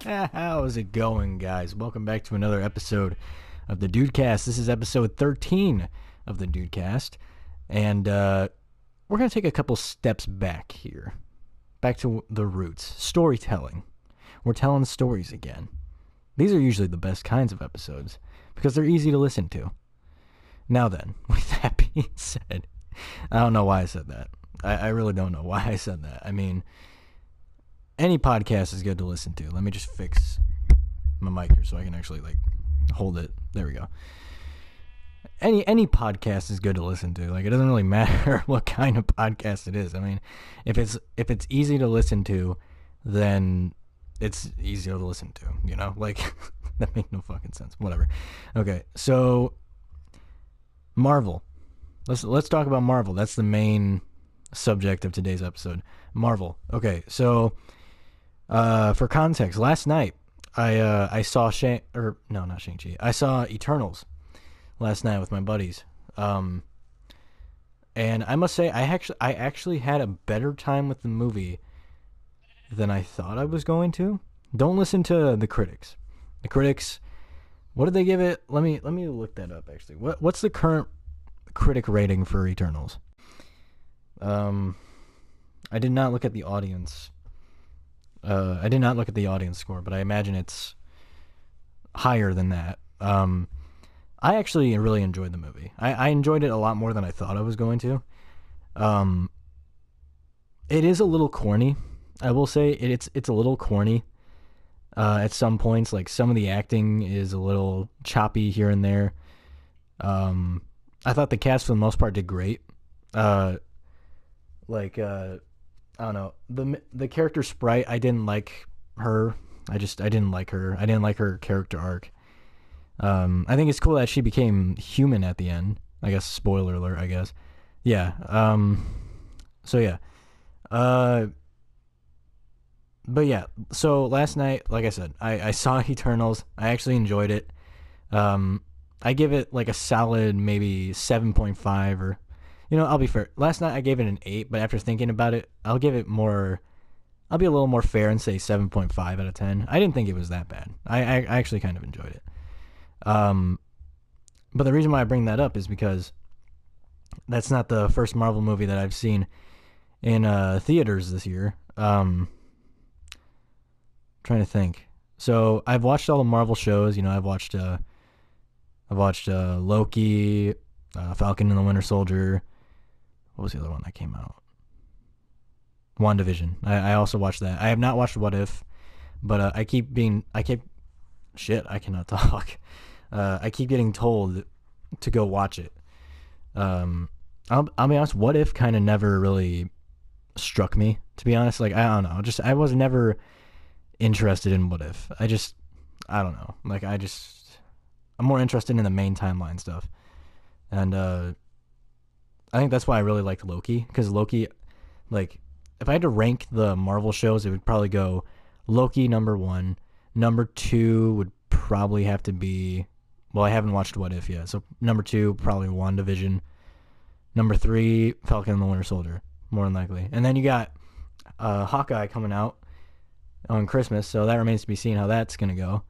How's it going, guys? Welcome back to another episode of the DUDECAST. This is episode 13 of the DUDECAST, and we're going to take a couple steps back here. Back to the roots. Storytelling. We're telling stories again. These are usually the best kinds of episodes because they're easy to listen to. Now then, with that being said, I don't know why I said that. I really don't know why I said that. I mean, any podcast is good to listen to. Let me just fix my mic here so I can actually hold it. There we go. Any podcast is good to listen to. Like, it doesn't really matter what kind of podcast it is. I mean, if it's easy to listen to, then it's easier to listen to, you know? Like, that makes no fucking sense. Whatever. Okay, so Marvel. Let's talk about Marvel. That's the main subject of today's episode. Marvel. Okay, so for context, last night I saw not Shang-Chi. I saw Eternals last night with my buddies. And I must say I actually had a better time with the movie than I thought I was going to. Don't listen to the critics. The critics, what did they give it? Let me look that up actually. What's the current critic rating for Eternals? I did not look at the audience. I did not look at the audience score, but I imagine it's higher than that. I actually really enjoyed the movie. I enjoyed it a lot more than I thought I was going to. It is a little corny. I will say it's a little corny at some points. Like, some of the acting is a little choppy here and there. I thought the cast for the most part did great. I don't know, the character Sprite, I didn't like her. I didn't like her. I didn't like her character arc. I think it's cool that she became human at the end. I guess, spoiler alert, I guess. Yeah. So yeah. But yeah, so last night, like I said, I saw Eternals. I actually enjoyed it. I give it like a solid maybe 7.5 or, I'll be fair. Last night I gave it an 8, but after thinking about it, I'll be a little more fair and say 7.5 out of 10. I didn't think it was that bad. I actually kind of enjoyed it. But the reason why I bring that up is because that's not the first Marvel movie that I've seen in theaters this year. Trying to think. So I've watched all the Marvel shows. I've watched Loki, Falcon and the Winter Soldier. What was the other one that came out? WandaVision. I also watched that. I have not watched What If, but I cannot talk. I keep getting told to go watch it. I'll be honest, What If kind of never really struck me, to be honest. Like, I don't know. I was never interested in What If. I don't know. Like, I'm more interested in the main timeline stuff. And I think that's why I really liked Loki, because Loki, like, if I had to rank the Marvel shows, it would probably go Loki number 1. Number 2 would probably have to be, well, I haven't watched What If yet, so number 2, probably WandaVision. Number 3, Falcon and the Winter Soldier, more than likely. And then you got Hawkeye coming out on Christmas, so that remains to be seen how that's going to go.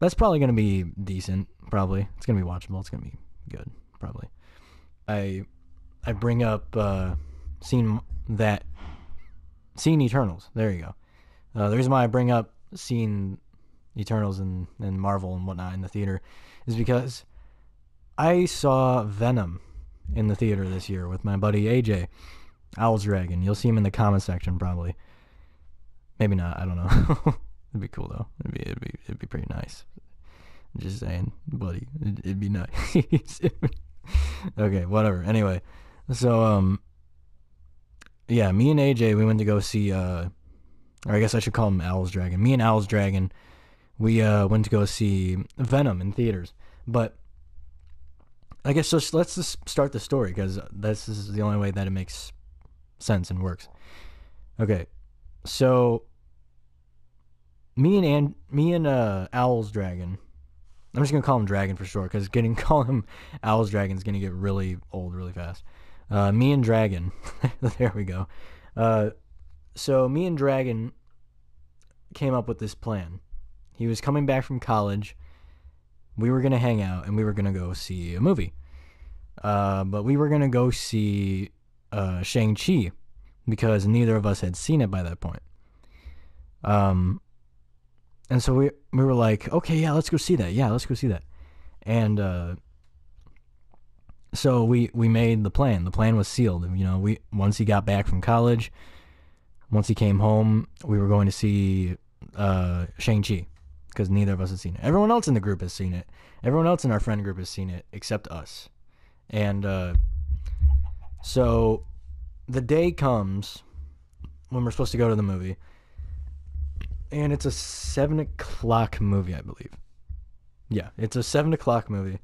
That's probably going to be decent, probably. It's going to be watchable. It's going to be good, probably. I bring up seeing Eternals. There you go. The reason why I bring up seeing Eternals and Marvel and whatnot in the theater is because I saw Venom in the theater this year with my buddy AJ, Owl's Dragon. You'll see him in the comment section probably. Maybe not. I don't know. It'd be cool though. It'd be pretty nice. Just saying, buddy. It'd be nice. Okay, whatever. Anyway, so yeah, me and AJ, we went to go see or I guess I should call him Owl's Dragon. Me and Owl's Dragon, we went to go see Venom in theaters. But I guess let's just start the story, because this is the only way that it makes sense and works. Okay, so me and Owl's Dragon, I'm just gonna call him Dragon for short, because calling him Owl's Dragon is gonna get really old really fast. Me and Dragon, there we go. So me and Dragon, came up with this plan. He was coming back from college. We were going to hang out, and we were going to go see a movie. But we were going to go see Shang-Chi, because neither of us had seen it by that point. And so we were like, okay, yeah, let's go see that. Yeah, let's go see that. And so we made the plan. The plan was sealed. Once he got back from college, once he came home, we were going to see Shang-Chi, because neither of us had seen it. Everyone else in the group has seen it. Everyone else in our friend group has seen it, except us. And so the day comes when we're supposed to go to the movie, and it's a 7 o'clock movie, I believe. Yeah, it's a 7 o'clock movie.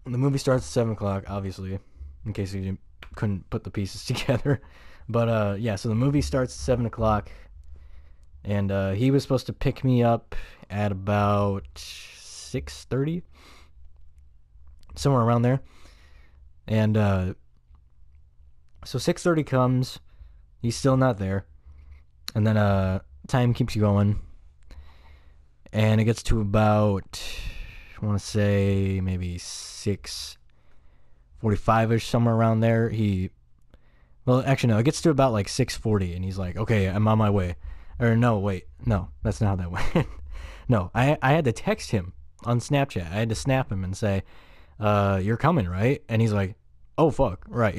The movie starts at 7 o'clock, obviously, in case you couldn't put the pieces together. But, yeah, so the movie starts at 7 o'clock, and he was supposed to pick me up at about 6:30, somewhere around there. And so 6:30 comes, he's still not there, and then time keeps going, and it gets to about, I want to say maybe 6:45ish, somewhere around there. It gets to about like 6:40, and he's like, okay, I'm on my way. Or no, wait, no, that's not how that went. No, I had to text him on Snapchat. I had to snap him and say, you're coming, right? And he's like, oh fuck, right.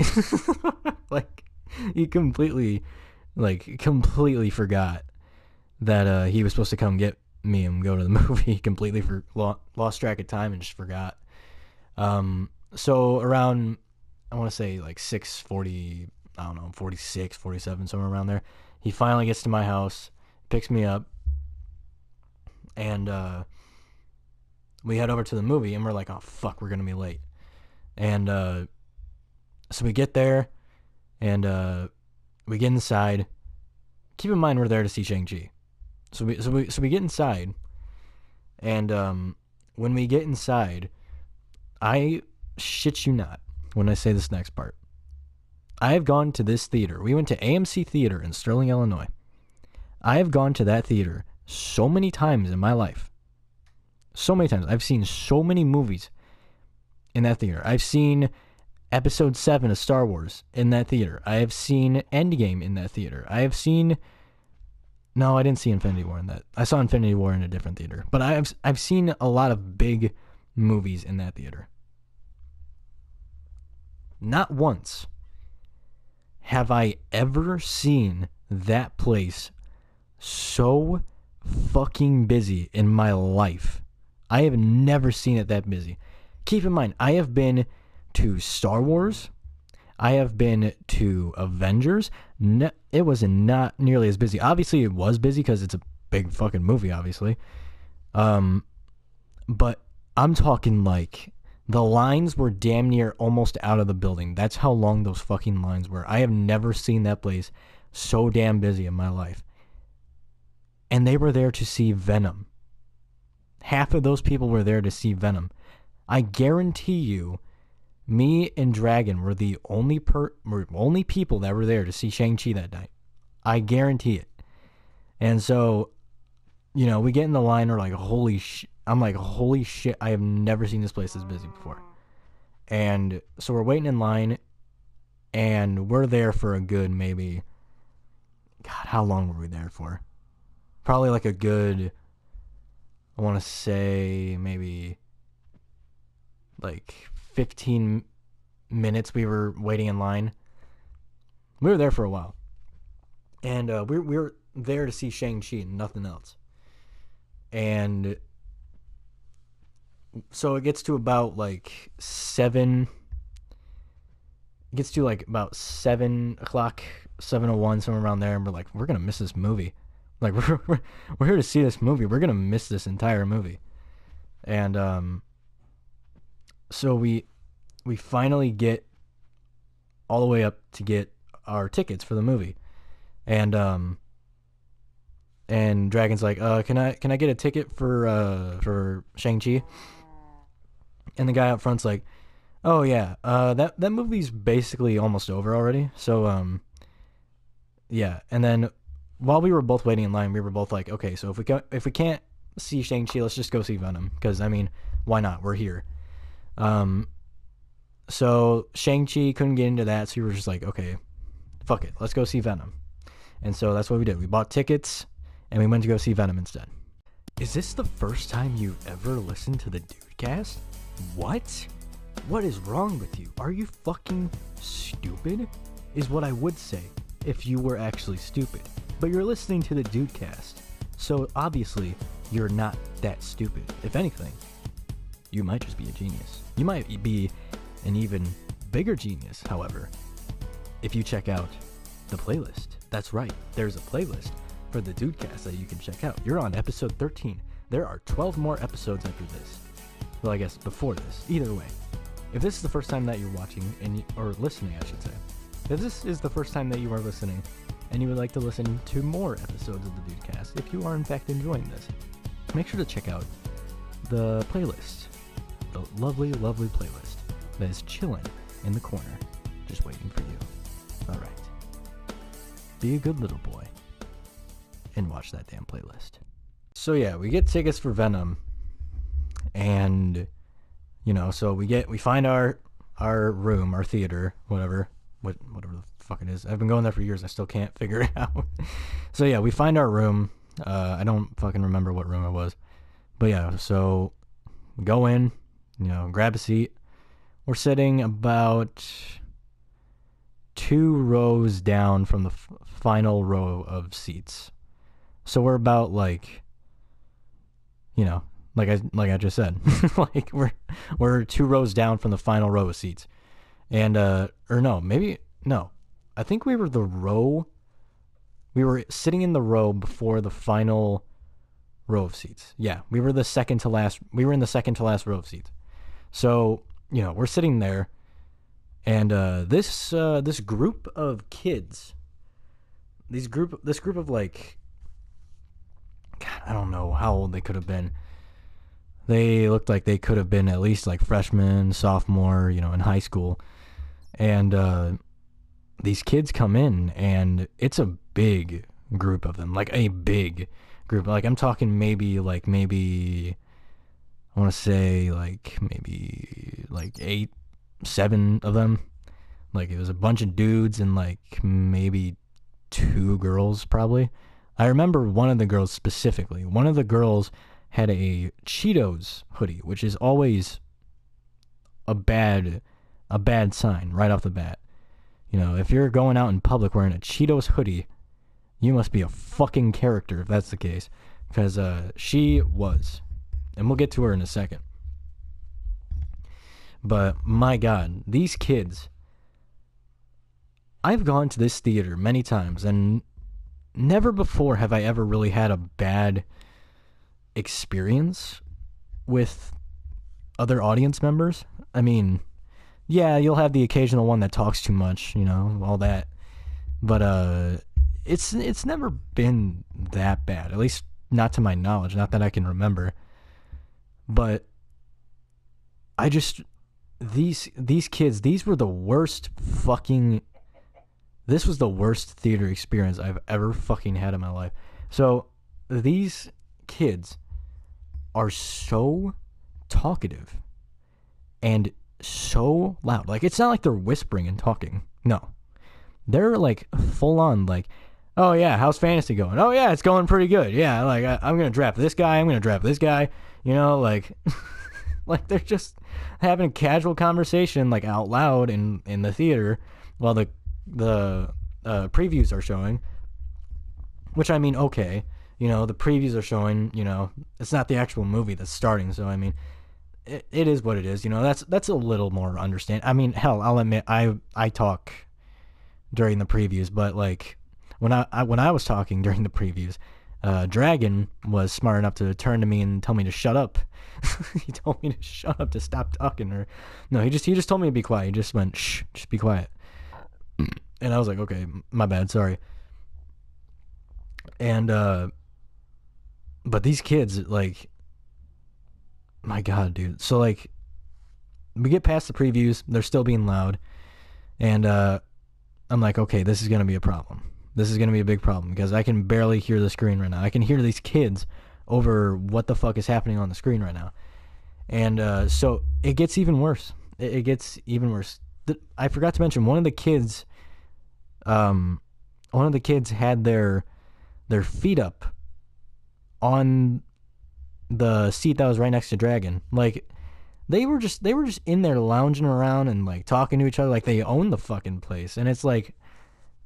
Like, he completely forgot that he was supposed to come get me and go to the movie. He completely lost track of time and just forgot. So around, I want to say like 6:40, I don't know, 46, 47, somewhere around there, he finally gets to my house, picks me up, and we head over to the movie, and we're like, oh fuck, we're gonna be late. And so we get there, and we get inside. Keep in mind, we're there to see Shang-Chi. So we get inside, and when we get inside, I shit you not when I say this next part. I have gone to this theater. We went to AMC Theater in Sterling, Illinois. I have gone to that theater so many times in my life. So many times. I've seen so many movies in that theater. I've seen Episode 7 of Star Wars in that theater. I have seen Endgame in that theater. I didn't see Infinity War in that. I saw Infinity War in a different theater. But I've seen a lot of big movies in that theater. Not once have I ever seen that place so fucking busy in my life. I have never seen it that busy. Keep in mind, I have been to Star Wars. I have been to Avengers. It was not nearly as busy. Obviously, it was busy because it's a big fucking movie, obviously. But I'm talking like the lines were damn near almost out of the building. That's how long those fucking lines were. I have never seen that place so damn busy in my life. And they were there to see Venom. Half of those people were there to see Venom. I guarantee you, me and Dragon were the only people that were there to see Shang-Chi that night. I guarantee it. And so, we get in the line, we're like, holy shit. I'm like, holy shit, I have never seen this place this busy before. And so we're waiting in line, and we're there for a good maybe, God, how long were we there for? Probably like a good, I want to say maybe like 15 minutes we were waiting in line. We were there for a while. And we were there to see Shang-Chi and nothing else. And so it gets to about like 7. It gets to like about 7 o'clock, 7:01, somewhere around there. And we're like, we're going to miss this movie. Like, we're here to see this movie. We're going to miss this entire movie. And so we finally get all the way up to get our tickets for the movie. And Dragon's like, can I get a ticket for Shang-Chi? And the guy up front's like, oh yeah, that movie's basically almost over already. So yeah. And then while we were both waiting in line, we were both like, okay, so if we can't see Shang-Chi, let's just go see Venom, because I mean, why not? We're here. So Shang-Chi couldn't get into that, so we were just like, okay, fuck it, let's go see Venom. And so that's what we did. We bought tickets, and we went to go see Venom instead. Is this the first time you've ever listened to the DUDECAST? What? What is wrong with you? Are you fucking stupid? Is what I would say if you were actually stupid. But you're listening to the DUDECAST, so obviously you're not that stupid. If anything, you might just be a genius. You might be an even bigger genius, however, if you check out the playlist. That's right, there's a playlist for the DUDECAST that you can check out. You're on episode 13. There are 12 more episodes after this. Well, I guess before this. Either way, if this is the first time that you're watching, or listening, I should say. If this is the first time that you are listening, and you would like to listen to more episodes of the DUDECAST, if you are in fact enjoying this, make sure to check out the playlist. The lovely, lovely playlist that is chilling in the corner, just waiting for you. Alright. Be a good little boy and watch that damn playlist. So yeah, we get tickets for Venom, and so we find our room, our theater, whatever the fuck it is. I've been going there for years. I still can't figure it out. So yeah, we find our room. I don't fucking remember what room it was, but yeah. So we go in, grab a seat. We're sitting about 2 rows down from the final row of seats. So we're about like I just said, like we're 2 rows down from the final row of seats. And I think we were sitting in the row before the final row of seats. Yeah, we were in the second to last row of seats. So, we're sitting there, and this group of kids, this group of like, God, I don't know how old they could have been. They looked like they could have been at least like freshmen, sophomore, in high school. And these kids come in, and it's a big group of them, like a big group. Like I'm talking maybe I want to say maybe 8, 7 of them. Like it was a bunch of dudes and like maybe 2 girls probably. I remember one of the girls specifically. One of the girls had a Cheetos hoodie, which is always a bad sign right off the bat. If you're going out in public wearing a Cheetos hoodie, you must be a fucking character if that's the case. Because she was. And we'll get to her in a second. But my God, these kids. I've gone to this theater many times, and never before have I ever really had a bad experience with other audience members. I mean, yeah, you'll have the occasional one that talks too much, all that. But it's never been that bad, at least not to my knowledge, not that I can remember. But I just these kids, these were the worst fucking. This was the worst theater experience I've ever fucking had in my life. So these kids are so talkative and so loud. Like, it's not like they're whispering and talking. No. They're like full on like, oh yeah, how's fantasy going? Oh yeah, it's going pretty good. Yeah, like I'm going to draft this guy. I'm going to draft this guy. Like like they're just having a casual conversation like out loud in the theater while the previews are showing. Which, I mean, okay, the previews are showing, it's not the actual movie that's starting, so I mean, it is what it is, that's a little more understand. I mean, hell, I'll admit, I talk during the previews, but like, when I was talking during the previews, Dragon was smart enough to turn to me and tell me to shut up. He told me to shut up, to stop talking, or no, he just told me to be quiet. He just went, shh, just be quiet. And I was like, okay, my bad, sorry. And but these kids, like, my God, dude. So like, we get past the previews, they're still being loud, and I'm like, okay, this is gonna be a problem. This is going to be a big problem because I can barely hear the screen right now. I can hear these kids over what the fuck is happening on the screen right now. And so it gets even worse. It gets even worse. I forgot to mention one of the kids had their feet up on the seat that was right next to Dragon. Like they were just in there lounging around and like talking to each other like they own the fucking place. And it's like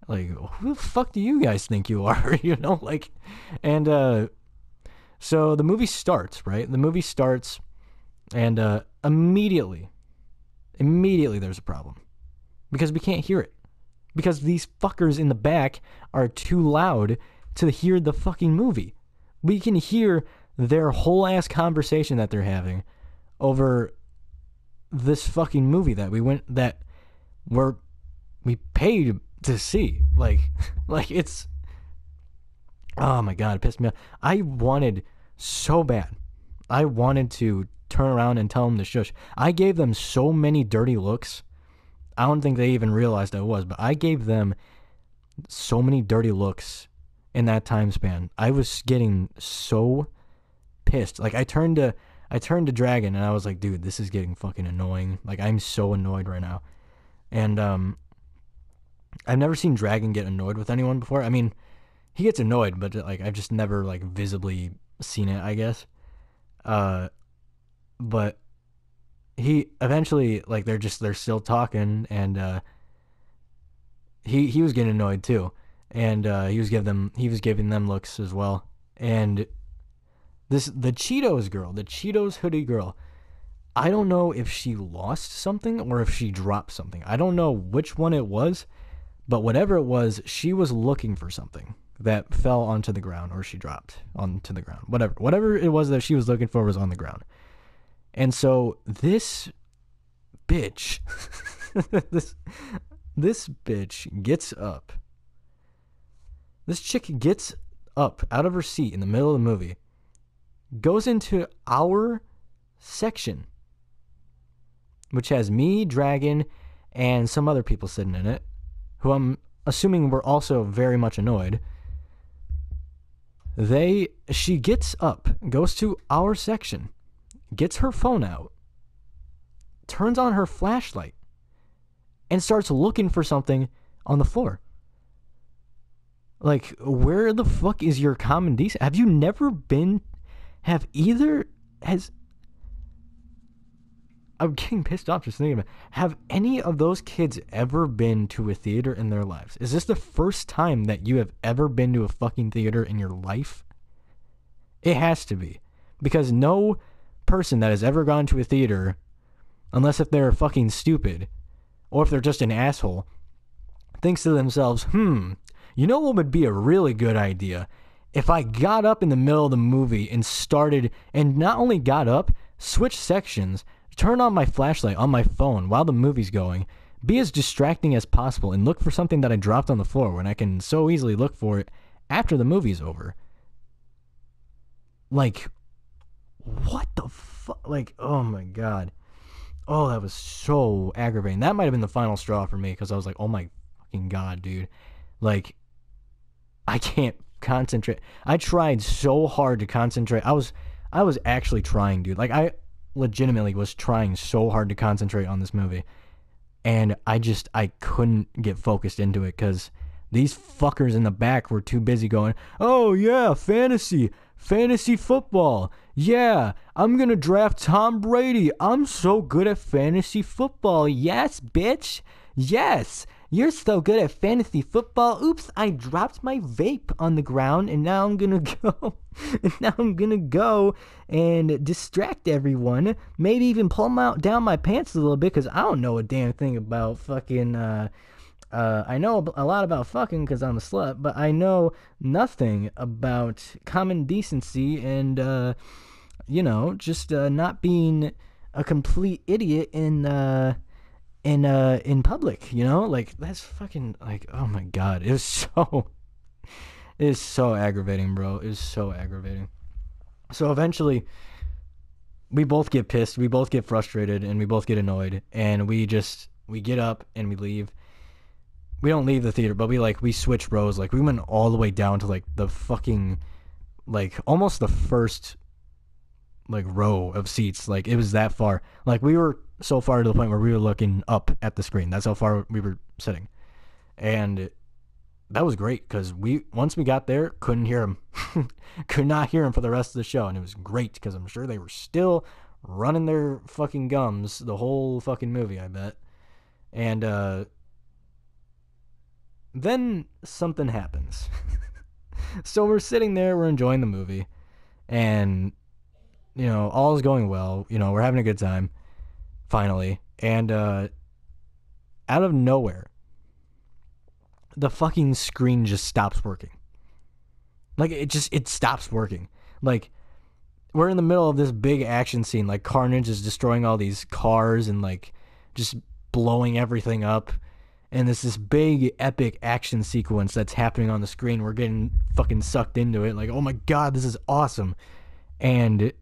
who the fuck do you guys think you are? You know, like, and so the movie starts, right? The movie starts, and immediately there's a problem because we can't hear it because these fuckers in the back are too loud to hear the fucking movie. We can hear their whole ass conversation that they're having over this fucking movie that we paid to see. Like it's, oh my god, it pissed me off. I wanted so bad. I wanted to turn around and tell them to shush. I gave them so many dirty looks. I don't think they even realized I was, but I gave them so many dirty looks in that time span. I was getting so pissed. Like I turned to Dragon and I was like, dude, this is getting fucking annoying. Like I'm so annoyed right now. And I've never seen Dragon get annoyed with anyone before. I mean, he gets annoyed, but like I've just never like visibly seen it, I guess. But he eventually, like, they're still talking, and he was getting annoyed too, and he was giving them looks as well. And the Cheetos hoodie girl, I don't know if she lost something or if she dropped something. I don't know which one it was, but whatever it was, she was looking for something that fell onto the ground or she dropped onto the ground. Whatever it was that she was looking for was on the ground. And so this bitch, this bitch gets up. This chick gets up out of her seat in the middle of the movie, goes into our section, which has me, Dragon, and some other people sitting in it, who I'm assuming were also very much annoyed. She gets up, goes to our section, gets her phone out, turns on her flashlight, and starts looking for something on the floor. Like, where the fuck is your common decency? Have you never been... I'm getting pissed off just thinking about it. Have any of those kids ever been to a theater in their lives? Is this the first time that you have ever been to a fucking theater in your life? It has to be. Because no person that has ever gone to a theater, unless if they're fucking stupid, or if they're just an asshole, thinks to themselves, you know what would be a really good idea? If I got up in the middle of the movie and started, and not only got up, switched sections, turn on my flashlight on my phone while the movie's going, be as distracting as possible, and look for something that I dropped on the floor when I can so easily look for it after the movie's over. Like, what the fuck? Like, oh my god. Oh, that was so aggravating. That might have been the final straw for me, because I was like, oh my fucking god, dude. Like, I can't concentrate. I tried so hard to concentrate. I was actually trying, dude. Like, I legitimately was trying so hard to concentrate on this movie, and I couldn't get focused into it because these fuckers in the back were too busy going, oh yeah, fantasy football, yeah, I'm gonna draft Tom Brady, I'm so good at fantasy football, yes bitch, yes, you're so good at fantasy football. Oops, I dropped my vape on the ground, and now I'm gonna go and distract everyone. Maybe even pull down my pants a little bit, because I don't know a damn thing about fucking. I know a lot about fucking because I'm a slut, but I know nothing about common decency and just not being a complete idiot in public, like, that's fucking, like, oh my god, it is so aggravating, bro. It is so aggravating. So eventually we both get pissed, we both get frustrated, and we both get annoyed, and we get up and we leave. we don't leave the theater, but we switch rows. Like, we went all the way down to, like, the fucking, like, almost the first, like, row of seats. Like, it was that far. Like, we were so far to the point where we were looking up at the screen. That's how far we were sitting. And that was great, because once we got there, couldn't hear him. Could not hear him for the rest of the show. And it was great, because I'm sure they were still running their fucking gums the whole fucking movie, I bet. And, then something happens. So we're sitting there, we're enjoying the movie, and, you know, all is going well. You know, we're having a good time, finally. And out of nowhere, the fucking screen just stops working. Like, it stops working. Like, we're in the middle of this big action scene. Like, Carnage is destroying all these cars and, like, just blowing everything up. And it's this big, epic action sequence that's happening on the screen. We're getting fucking sucked into it. Like, oh my god, this is awesome. And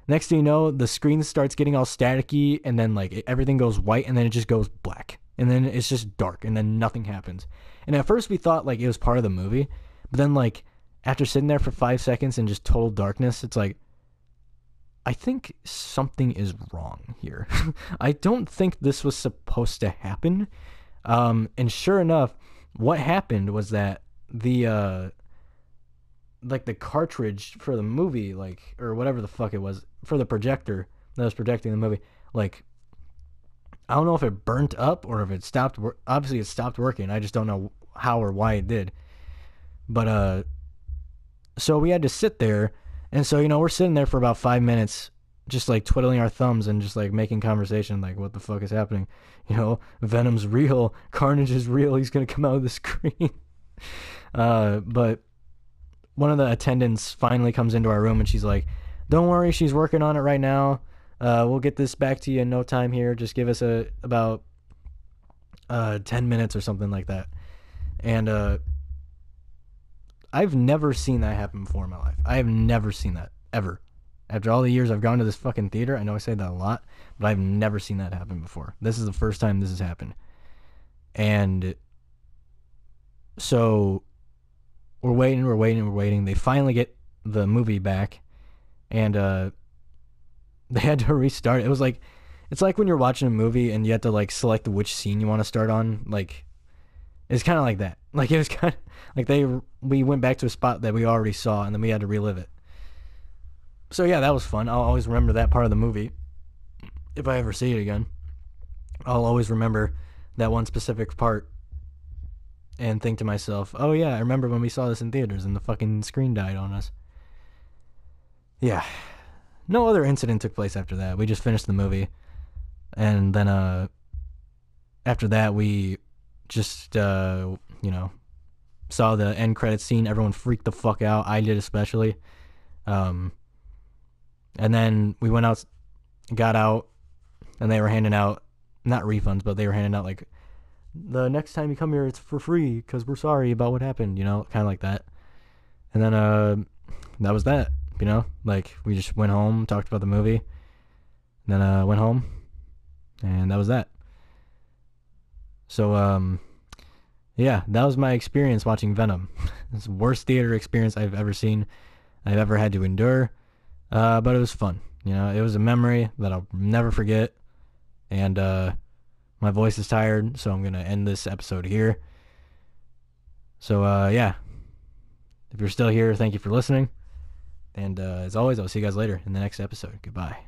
next thing you know, the screen starts getting all staticky, and then, like, everything goes white, and then it just goes black. And then it's just dark, and then nothing happens. And at first we thought, like, it was part of the movie. But then, like, after sitting there for 5 seconds in just total darkness, it's like, I think something is wrong here. I don't think this was supposed to happen. And sure enough, what happened was that the like the cartridge for the movie, like, or whatever the fuck it was, for the projector that was projecting the movie, like, I don't know if it burnt up or if it stopped. Obviously, it stopped working. I just don't know how or why it did. But so we had to sit there. And so, you know, we're sitting there for about 5 minutes, just, like, twiddling our thumbs and just, like, making conversation, like, what the fuck is happening? You know, Venom's real. Carnage is real. He's going to come out of the screen. But one of the attendants finally comes into our room, and she's like, don't worry, she's working on it right now. We'll get this back to you in no time here. Just give us about 10 minutes or something like that. And I've never seen that happen before in my life. I have never seen that, ever. After all the years I've gone to this fucking theater, I know I say that a lot, but I've never seen that happen before. This is the first time this has happened. And so we're waiting. They finally get the movie back, and they had to restart. It was like, it's like when you're watching a movie and you have to, like, select which scene you want to start on. Like, it's kind of like that. Like, it was kind of like we went back to a spot that we already saw, and then we had to relive it. So yeah, that was fun. I'll always remember that part of the movie. If I ever see it again, I'll always remember that one specific part and think to myself, oh yeah, I remember when we saw this in theaters and the fucking screen died on us. Yeah. No other incident took place after that. We just finished the movie. And then after that, we just, you know, saw the end credits scene. Everyone freaked the fuck out. I did especially. And then we went out, got out, and they were handing out, not refunds, but they were handing out, like, the next time you come here, it's for free, because we're sorry about what happened, you know, kind of like that. And then that was that, you know, like, we just went home, talked about the movie, and then went home, and that was that. So, yeah, that was my experience watching Venom. It's the worst theater experience I've ever seen, I've ever had to endure. But it was fun. You know, it was a memory that I'll never forget. And my voice is tired, so I'm going to end this episode here. So, yeah. If you're still here, thank you for listening. And as always, I'll see you guys later in the next episode. Goodbye.